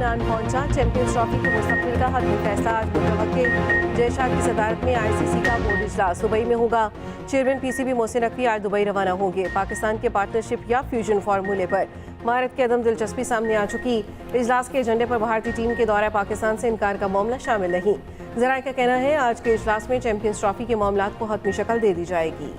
इत्मीनान पहुंचा। Champions trophy के मुस्तकबिल का हतमी फैसला आज मुतवक्किल जयशाह की सदारत में ICC का बोर्ड इजलास दुबई में होगा। चेयरमैन PCB मोहसिन नकवी आज दुबई रवाना होंगे। पाकिस्तान के पार्टनरशिप या फ्यूजन फार्मूले पर भारत की अदम दिलचस्पी सामने आ चुकी। इजलास के एजेंडे पर भारतीय टीम के दौरा पाकिस्तान से इनकार का मामला शामिल नहीं। जराये का कहना है आज के इजलास में चैंपियंस ट्रॉफी के मामलात को हतमी शक्ल दे दी जाएगी।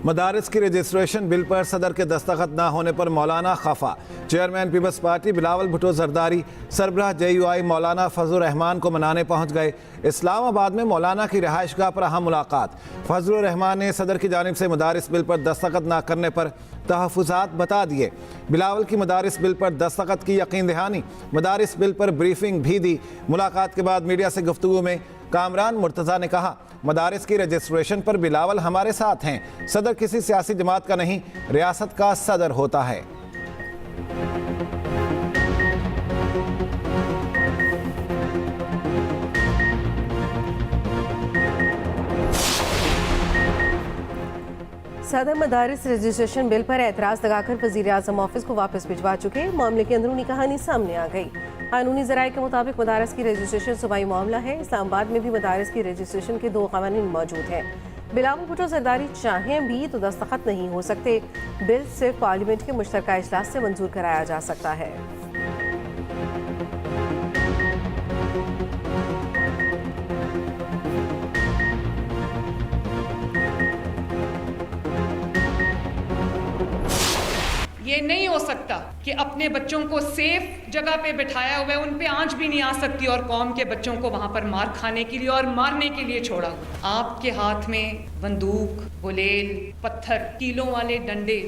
मदारिस की रजिस्ट्रेशन बिल पर सदर के दस्तखत न होने पर मौलाना खफा। Chairman people's party Bilawal Bhutto Zardari सरबराह JUI मौलाना फजलुर रहमान को मनाने पहुंच गए। इस्लामाबाद में मौलाना की रिहाइशगाह पर अहम मुलाकात। फजलुर रहमान ने सदर की जानिब से मदारिस बिल पर दस्तखत न करने पर तहफ़्फ़ुज़ात बता दिए। बिलावल की मदारिस बिल पर दस्तखत की यकीन दहानी, मदारिस बिल पर ब्रीफिंग भी दी। मुलाकात के बाद मीडिया से गुफ्तगू में कामरान मुर्तज़ा ने कहा, मदारिस की रजिस्ट्रेशन पर बिलावल हमारे साथ हैं। सदर किसी सियासी जमात का नहीं, रियासत का सदर होता है। सदर मदारिस रजिस्ट्रेशन बिल पर एतराज़ लगाकर वज़ीर-ए-आज़म ऑफिस को वापस भिजवा चुके। मामले की अंदरूनी कहानी सामने आ गई। कानूनी ज़राए के मुताबिक मदारिस की रजिस्ट्रेशन सूबाई मामला है। इस्लामाबाद में भी मदारिस की रजिस्ट्रेशन के 2 क़वानीन मौजूद हैं। बिलावल भुट्टो जरदारी चाहें भी तो दस्तखत नहीं हो सकते। बिल सिर्फ पार्लियामेंट के मुश्तरका इजलास से मंजूर कराया जा सकता है। ये नहीं हो सकता कि अपने बच्चों को सेफ जगह पे बिठाया हुआ है, उन पे आंच भी नहीं आ सकती और कौम के बच्चों को वहां पर मार खाने के लिए और मारने के लिए छोड़ा हुआ। आपके हाथ में बंदूक, गुलेल, पत्थर, कीलों वाले डंडे,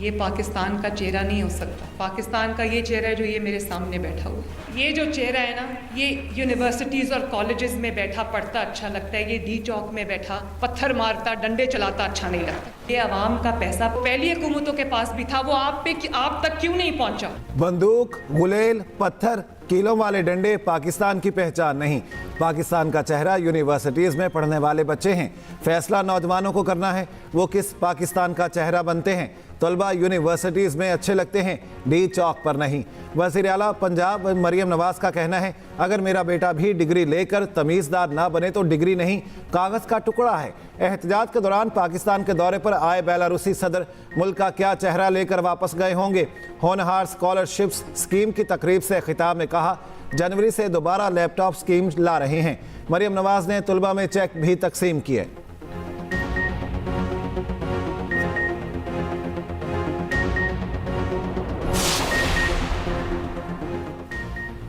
ये पाकिस्तान का चेहरा नहीं हो सकता। पाकिस्तान का ये चेहरा है जो ये मेरे सामने बैठा हुआ है। ये जो चेहरा है ना, ये यूनिवर्सिटीज़ और कॉलेजेस में बैठा पढ़ता अच्छा लगता है। ये D चौक में बैठा पत्थर मारता, डंडे चलाता अच्छा नहीं लगता। ये आवाम का पैसा पहली हुकूमतों के पास भी था, वो आप तक क्यों नहीं पहुंचा? बंदूक, गुलेल, पत्थर, कीलों वाले डंडे पाकिस्तान की पहचान नहीं। पाकिस्तान का चेहरा यूनिवर्सिटीज़ में पढ़ने वाले बच्चे हैं। फैसला नौजवानों को करना है वो किस पाकिस्तान का चेहरा बनते हैं। तलबा यूनिवर्सिटीज़ में अच्छे लगते हैं, D चौक पर नहीं। वज़ीर आला पंजाब मरियम नवाज़ का कहना है, अगर मेरा बेटा भी डिग्री लेकर तमीज़दार ना बने तो डिग्री नहीं, कागज़ का टुकड़ा है। एहतजाज के दौरान पाकिस्तान के दौरे पर आए बेलारूसी सदर मुल्क का क्या चेहरा लेकर वापस गए होंगे। होनहार स्कॉलरशिप्स स्कीम की तकरीब से खिताब में कहा, जनवरी से दोबारा लैपटॉप स्कीम ला रहे हैं। मरियम नवाज़ ने तलबा में चेक भी तकसीम किए।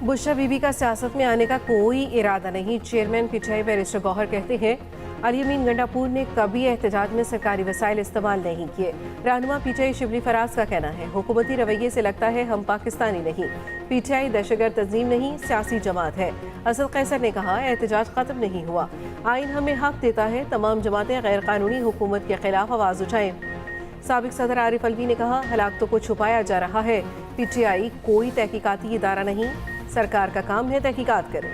बुशरा बीबी का सियासत में आने का कोई इरादा नहीं। चेयरमैन PTI बैरिस्टर गौहर कहते हैं, अली अमीन गंडापुर ने कभी एहतजाज में सरकारी वसाइल इस्तेमाल नहीं किए। रहनुमा PTI शिबली फराज का कहना है, हुकूमती रवैये से लगता है हम पाकिस्तानी नहीं। PTI दहशतगर्द तंजीम नहीं, सियासी जमात है। असद कैसर ने कहा, एहतजाज खत्म नहीं हुआ, आइन हमें हक देता है, तमाम जमातें गैर कानूनी हुकूमत के खिलाफ आवाज़ उठाएं। साबिक सदर आरिफ अलवी ने कहा, हलाकतों को छुपाया जा रहा है। PTI कोई तहकीकाती इदारा नहीं, सरकार का काम है तहकीकात करें।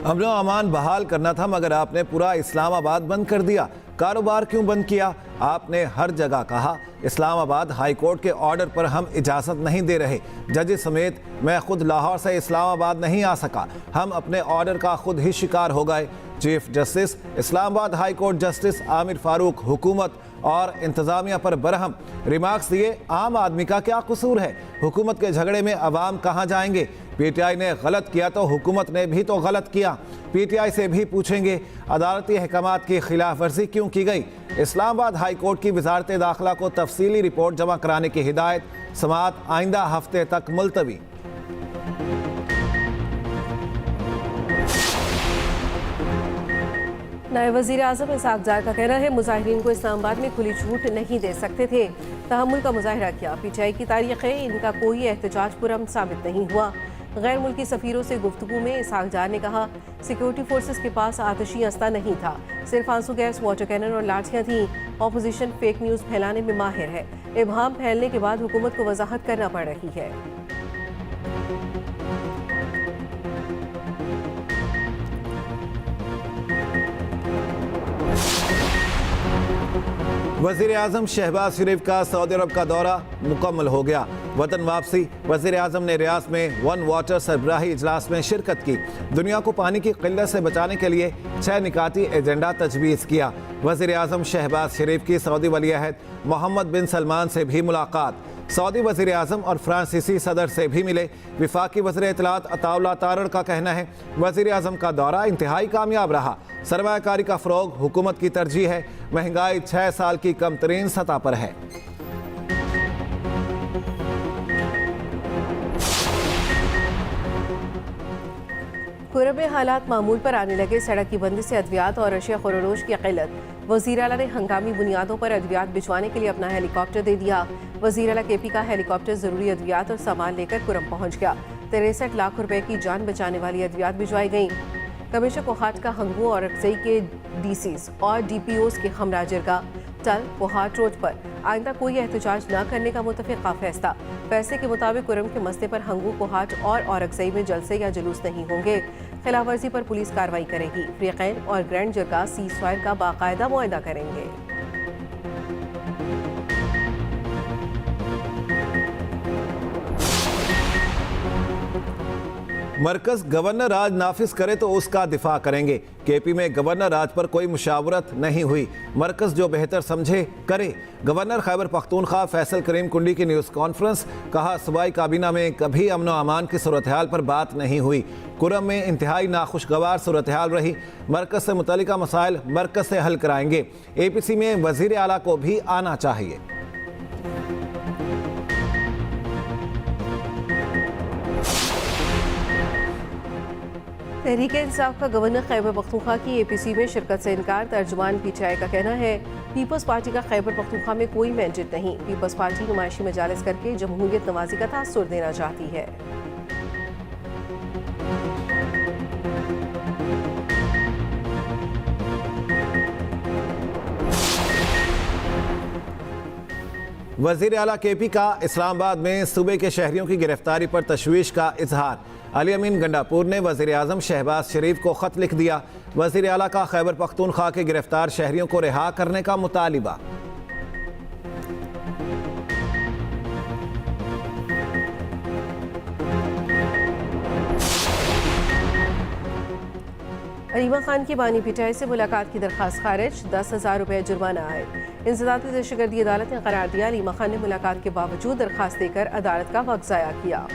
अमन व अमान बहाल करना था मगर आपने पूरा इस्लामाबाद बंद कर दिया। कारोबार क्यों बंद किया? आपने हर जगह कहा इस्लामाबाद हाई कोर्ट के ऑर्डर पर हम इजाज़त नहीं दे रहे। जज समेत मैं खुद लाहौर से इस्लामाबाद नहीं आ सका, हम अपने ऑर्डर का खुद ही शिकार हो गए। Chief justice Islamabad high court justice Aamir Farooq हुकूमत और इंतज़ामिया पर बरहम रिमार्क्स दिए। आम आदमी का क्या कसूर है? हुकूमत के झगड़े में अवाम कहाँ जाएंगे? PTI ने गलत किया तो हुकूमत ने भी तो गलत किया। PTI से भी पूछेंगे अदालती अहकामात की खिलाफ वर्जी क्यों की गई। इस्लामाबाद हाई कोर्ट की वजारत दाखिला को तफसीली रिपोर्ट जमा कराने की हिदायत, समाअत आइंदा हफ्ते तक मुलतवी। नायब वज़ीर-ए-आज़म इसहाक़ ज़ार का कहना है, मुज़ाहिरीन को इस्लामाबाद में खुली छूट नहीं दे सकते थे, तहम्मुल का मुज़ाहिरा किया। PTI की तारीख है, इनका कोई एहतजाज पुरअमन साबित नहीं हुआ। गैर मुल्की सफीरों से गुफ्तगू में इसहाक डार ने कहा, सिक्योरिटी फोर्सेस के पास आतिशी अस्ता नहीं था, सिर्फ आंसू गैस, वाटर कैनन और लाठियां थीं। ऑपोजिशन फेक न्यूज़ फैलाने में माहिर है। इबहाम फैलने के बाद हुकूमत को वजाहत करना पड़ रही है। वज़ीर आज़म शहबाज शरीफ का सऊदी अरब का दौरा मुकम्मल हो गया। वतन वापसी। वज़ीर आज़म ने रियाद में वन वाटर सरबराही इजलास में शिरकत की। दुनिया को पानी की किल्लत से बचाने के लिए 6 निकाती एजेंडा तजवीज़ किया। वज़ीर आज़म शहबाज शरीफ की सऊदी वली अहद मोहम्मद बिन सलमान से भी मुलाकात। सऊदी वज़ीर आज़म और फ्रांसीसी सदर से भी मिले। वफाकी वज़ीर इत्तलात अताउल्लाह तारड़ का कहना है, वज़ीर आज़म का दौरा इंतहाई कामयाब रहा। सरमायाकारी का फ़रोग़ हुकूमत की तरजीह है। महंगाई 6 साल की कम तरीन सतह पर है। कुरब में हालात मामूल पर आने लगे। सड़क की बंदी से अद्वियात और अशिया खुरोश की किल्लत। वज़ीर आला ने हंगामी बुनियादों पर अद्वियात भिजवाने के लिए अपना हेलीकॉप्टर दे दिया। वज़ीर आला KP का हेलीकॉप्टर ज़रूरी अद्वियात और सामान लेकर कुरम पहुंच गया। 63 लाख रुपए की जान बचाने वाली अद्वियात भिजवाई गईं। कमिश्नर कोहाट का हंगू और अक्सई के DCs और DPOs के हमरा जिरगा। टल कोहाट रोड पर आइंदा कोई एहतजाज न करने का मुतफ़िक़ा फैसला। फैसले के मुताबिक कुरम के मसले पर हंगू, कोहाट और अक्सई में जलसे या जुलूस नहीं होंगे। खिलाफ वर्जी पर पुलिस कार्रवाई करेगी। फ़रीक़ैन और ग्रैंड जरगा सीज़ फायर का बाकायदा मुआयदा करेंगे। मरकज गवर्नर राज नाफिज करे तो उसका दिफा करेंगे। KP में गवर्नर राज पर कोई मुशावरत नहीं हुई। मरकज जो बेहतर समझे करे। गवर्नर खैबर पख्तूनख्वा फैसल करीम कुंडी की न्यूज़ कॉन्फ्रेंस। कहा, सूबाई काबीना में कभी अमन व अमान की सूरत हाल पर बात नहीं हुई। कुरम में इंतहाई नाखुशगवार सूरत हाल रही। मरकज से मुतल्लिका मसाइल मरकज से हल कराएंगे। APC में वज़ीर आला को भी आना चाहिए। तहरीक इंसाफ का गवर्नर खैबर पख्तूनख्वा की APC में शिरकत से इनकार। तर्जुमान PTI का कहना है, पीपल्स पार्टी का खैबर पख्तूनख्वा में कोई मैंडेट नहीं। पीपल्स पार्टी नुमाइशी मजालिस करके जमहूरियत नवाजी का तासुर देना चाहती है। वज़ीर आला KP का इस्लामाबाद में सूबे के शहरियों की गिरफ्तारी पर तशवीश का इजहार। अली अमीन गंडापुर ने वज़ीर आज़म शहबाज शरीफ को ख़त लिख दिया। वज़ीर आला का खैबर पख्तूनख्वा के गिरफ्तार शहरियों को रिहा करने का मुतालिबा। अलीमा खान की बानी PTI से मुलाकात की दरख्वास्त खारिज। 10,000 रुपये जुर्माना आए। इंसदादी दहशतगर्दी अदालत ने करार दिया। अलीमा खान ने मुलाकात के बावजूद दरख्वास्त देकर अदालत का वक्त ज़ाया किया।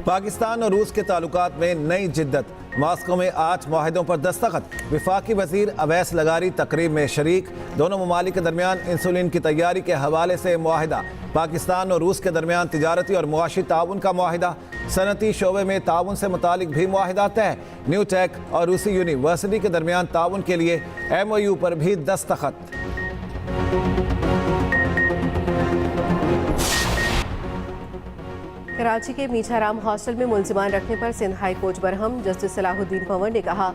पाकिस्तान और रूस के ताल्लुकात में नई जिद्दत। मॉस्को में 8 मुआहिदों पर दस्तखत। वफाकी वज़ीर अवैस लगारी तकरीब में शरीक। दोनों ममालिक के दरमियान इंसुलिन की तैयारी के हवाले से मुआहिदा। पाकिस्तान और रूस के दरमियान तिजारती और मुआशी ताउन का मुआहिदा। सनती शोबे में ताउन से मुतालिक भी मुआहिदा तय। न्यू टेक और रूसी यूनिवर्सिटी के दरमियान ताउन के लिए MOU पर भी दस्तखत। कराची के मीठाराम हॉस्टल में मुलजिमान रखने पर Sindh high court Barham. Justice Salahuddin Panwar ने कहा,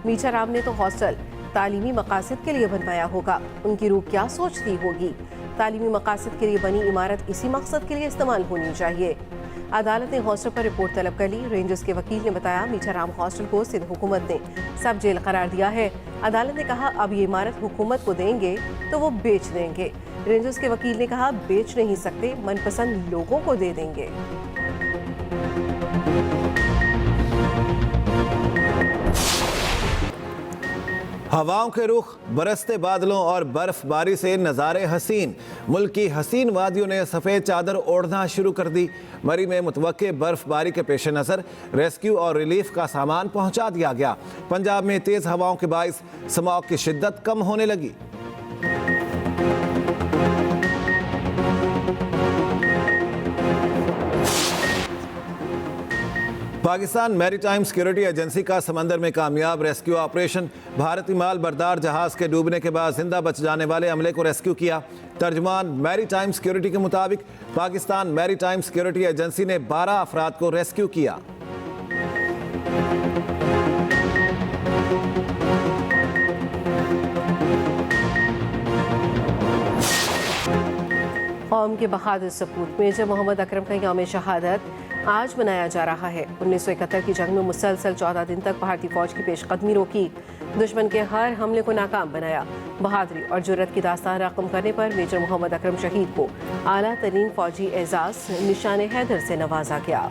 मीठाराम ने तो हॉस्टल तालीमी मकासद के लिए बनवाया होगा, उनकी रूह क्या सोचती होगी। तालीमी मकासद के लिए बनी इमारत इसी मकसद के लिए इस्तेमाल होनी चाहिए। अदालत ने हॉस्टल पर रिपोर्ट तलब कर ली। रेंजर्स के वकील ने बताया, मीठाराम हॉस्टल को सिंध हुकूमत ने सब जेल करार दिया है। अदालत ने कहा, अब ये इमारत हुकूमत को देंगे तो वो बेच देंगे। रेंजर्स के वकील ने कहा, बेच नहीं सकते, मनपसंद लोगों को दे देंगे। हवाओं के रुख, बरसते बादलों और बर्फबारी से नज़ारे हसीन। मुल्क की हसीन वादियों ने सफ़ेद चादर ओढ़ना शुरू कर दी। मरी में मुतवक्के बर्फबारी के पेश नज़र रेस्क्यू और रिलीफ का सामान पहुंचा दिया गया। पंजाब में तेज़ हवाओं के बाइस स्मॉग की शिद्दत कम होने लगी। पाकिस्तान मैरीटाइम सिक्योरिटी एजेंसी का समंदर में कामयाब रेस्क्यू ऑपरेशन। भारतीय माल बरदार जहाज के डूबने के बाद जिंदा बच जाने वाले अमले को रेस्क्यू किया। तर्जमान मैरीटाइम सिक्योरिटी के मुताबिक पाकिस्तान मैरीटाइम सिक्योरिटी एजेंसी ने 12 अफराद को रेस्क्यू किया। कौम के बहादुर सपूत मेजर मोहम्मद अकरम का यौम शहादत आज मनाया जा रहा है। 1971 की जंग में मुसलसल 14 दिन तक भारतीय फौज की पेशकदमी रोकी, दुश्मन के हर हमले को नाकाम बनाया। बहादुरी और जुर्रत की दास्तान रकम करने पर मेजर मोहम्मद अकरम शहीद को आला तरीन फौजी एजाज निशान हैदर से नवाजा गया।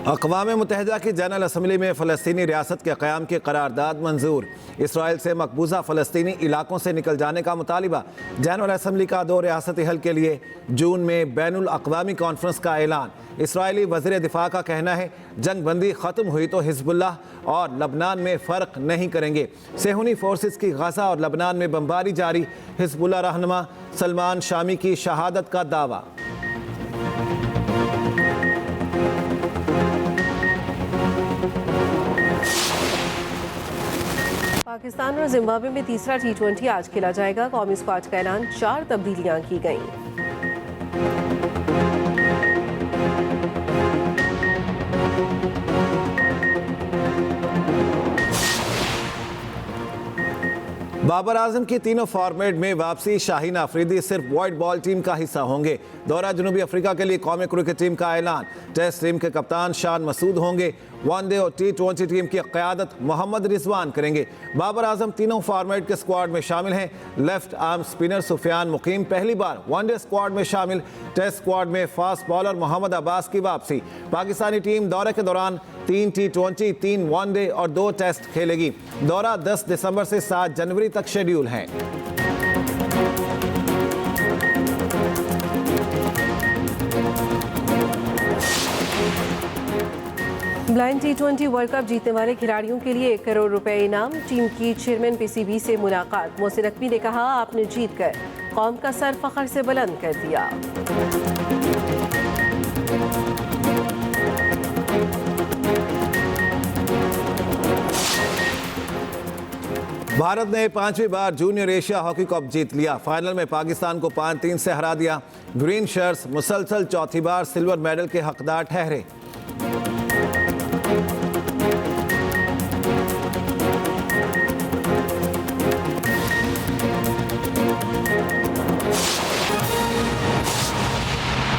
अक़वाम मुत्तहिदा की जनरल असम्बली में फ़लस्तीनी रियासत के क़याम की करारदाद मंजूर। इसराइल से मकबूजा फ़लस्तीनी इलाकों से निकल जाने का मुतालिबा। जनरल असम्बली का 2 रियासती हल के लिए जून में बैनुल अक़वामी कॉन्फ्रेंस का ऐलान। इसराइली वज़ीर दिफ़ा का कहना है जंग बंदी ख़त्म हुई तो हिज़्बुल्लाह और लबनान में फ़र्क नहीं करेंगे। सेहूनी फोर्सेस की गज़ा और लबनान में बमबारी जारी। हिज़्बुल्लाह रहनुमा सलमान शामी की शहादत का दावा। पाकिस्तान और जिम्बाब्वे में तीसरा T20 आज खेला जाएगा। कौमी स्क्वाड का ऐलान, 4 तब्दीलियां की गईं। बाबर आजम की तीनों फॉर्मेट में वापसी। शाहीन आफरीदी सिर्फ वाइट बॉल टीम का हिस्सा होंगे। दौरा जनूबी अफ्रीका के लिए कौमी क्रिकेट टीम का ऐलान। टेस्ट टीम के कप्तान शान मसूद होंगे। वनडे और T20 टीम की क़यादत मोहम्मद रिजवान करेंगे। बाबर आजम तीनों फॉर्मेट के स्क्वाड में शामिल हैं। लेफ्ट आर्म स्पिनर सुफियान मुकीम पहली बार वनडे स्क्वाड में शामिल। टेस्ट स्क्वाड में फास्ट बॉलर मोहम्मद अब्बास की वापसी। पाकिस्तानी टीम दौरे के दौरान 3 T20, 3 वनडे और 2 टेस्ट खेलेगी। दौरा 10 दिसंबर से 7 जनवरी तक शेड्यूल है। ब्लाइंड T20 वर्ल्ड कप जीतने वाले खिलाड़ियों के लिए 1 करोड़ रुपए इनाम। टीम की चेयरमैन PCB से मुलाकात। मोहसिन नकवी ने कहा, आपने जीत कर कौम का सर फख्र से बुलंद कर दिया। भारत ने 5वीं बार जूनियर एशिया हॉकी कप जीत लिया। फाइनल में पाकिस्तान को 5-3 से हरा दिया। ग्रीन शर्ट्स मुसलसल चौथी बार सिल्वर मेडल के हकदार ठहरे।